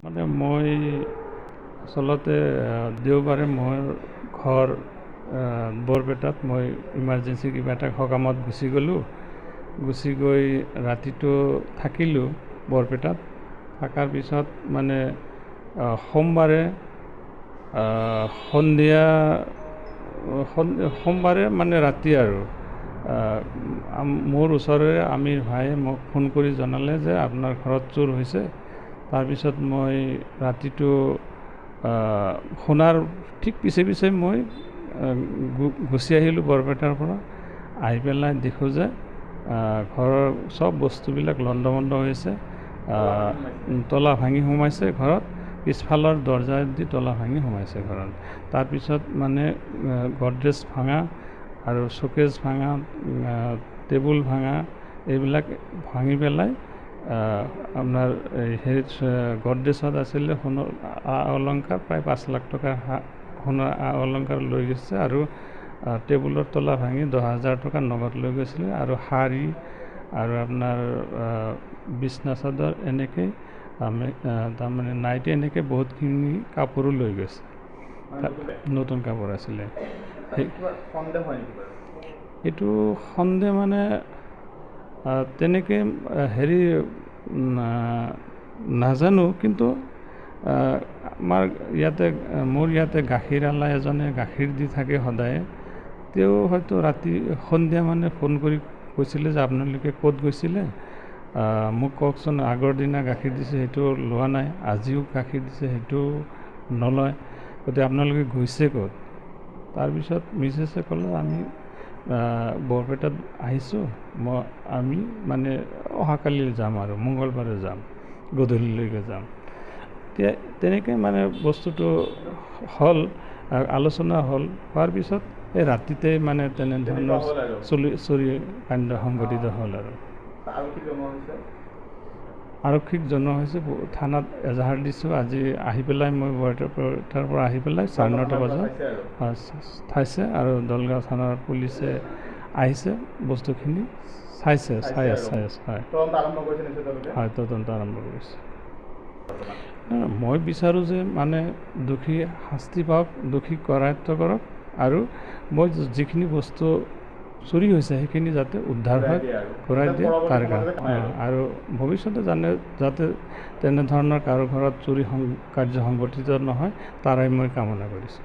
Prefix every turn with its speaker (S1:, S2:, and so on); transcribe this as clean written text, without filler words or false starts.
S1: মানে মই আচলতে দেওবাৰে মোৰ ঘৰ বৰপেটাত মই ইমাৰ্জেঞ্চি কিবা এটা সকামত গুচি গৈ ৰাতিটো থাকিলোঁ বৰপেটাত। থকাৰ পিছত মানে সোমবাৰে সোমবাৰে মানে ৰাতি আৰু মোৰ ওচৰৰে আমিৰ ভাইয়ে মোক ফোন কৰি জনালে যে আপোনাৰ ঘৰত চোৰ হৈছে। তাৰপিছত মই ৰাতিটো শুনাৰ ঠিক পিছে মই গুচি আহিলোঁ বৰপেটাৰ পৰা। আহি পেলাই দেখোঁ যে ঘৰৰ চব বস্তুবিলাক লণ্ডভণ্ড হৈছে। তলা ভাঙি সোমাইছে ঘৰত, পিছফালৰ দৰ্জাদি তলা ভাঙি সোমাইছে ঘৰত। তাৰপিছত মানে গডৰেজ ভাঙা আৰু শ্ব'কেছ ভাঙা, টেবুল ভাঙা, এইবিলাক ভাঙি পেলাই আপোনাৰ হেৰিত গডৰেজত আছিলে সোণৰ অলংকাৰ প্ৰায় 5 লাখ টকাৰ সোণৰ অলংকাৰ লৈ গৈছে আৰু টেবুলৰ তলা ভাঙি 10,000 টকা নগদ লৈ গৈছিলে আৰু শাৰী আৰু আপোনাৰ বিছনা চাদৰ এনেকৈ তাৰমানে নাইটি এনেকৈ বহুতখিনি কাপোৰো লৈ গৈছে। নতুন কাপোৰ আছিলে। এইটো সন্দেহ মানে তেনেকৈ হেৰি নাজানো, কিন্তু মোৰ ইয়াতে গাখীৰৱালা এজনে গাখীৰ দি থাকে সদায়। তেওঁ হয়তো সন্ধিয়া মানে ফোন কৰি কৈছিলে যে আপোনালোকে ক'ত গৈছিলে, মোক কওকচোন। আগৰ দিনা গাখীৰ দিছে সেইটো লোৱা নাই, আজিও গাখীৰ দিছে সেইটো নলয়, গতিকে আপোনালোকে গৈছে ক'ত? তাৰপিছত মিছেছে ক'লে আমি বৰপেটাত আহিছোঁ, আমি মানে অহাকালি যাম আৰু মঙলবাৰে যাম, গধূলিলৈকে যাম। তেনেকৈ মানে বস্তুটো হ'ল, আলোচনা হোৱাৰ পিছত এই ৰাতিতে মানে তেনেধৰণৰ চুৰি কাণ্ড সংঘটিত হ'ল আৰু আৰক্ষীক জনোৱা হৈছে। থানাত এজাহাৰ দিছোঁ। আজি আহি পেলাই মই বৰপেটাৰ পৰা আহি পেলাই 9:30 বজাত ঠাইছে আৰু দলগাঁও থানাৰ পুলিচে আহিছে, বস্তুখিনি চাই আছে। হয়, তদন্ত আৰম্ভ কৰিছে। মই বিচাৰোঁ যে মানে দোষী শাস্তি পাওক, দোষী কৰায়ত্ব কৰক, আৰু মই যিখিনি বস্তু চুৰি হৈছে সেইখিনি যাতে উদ্ধাৰ হয়, ঘূৰাই দিয়ে তাৰ কাৰণে। আৰু ভৱিষ্যতে যাতে তেনেধৰণৰ কাৰো ঘৰত চুৰি কাৰ্য সংঘটিত নহয়, তাৰে মই কামনা কৰিছোঁ।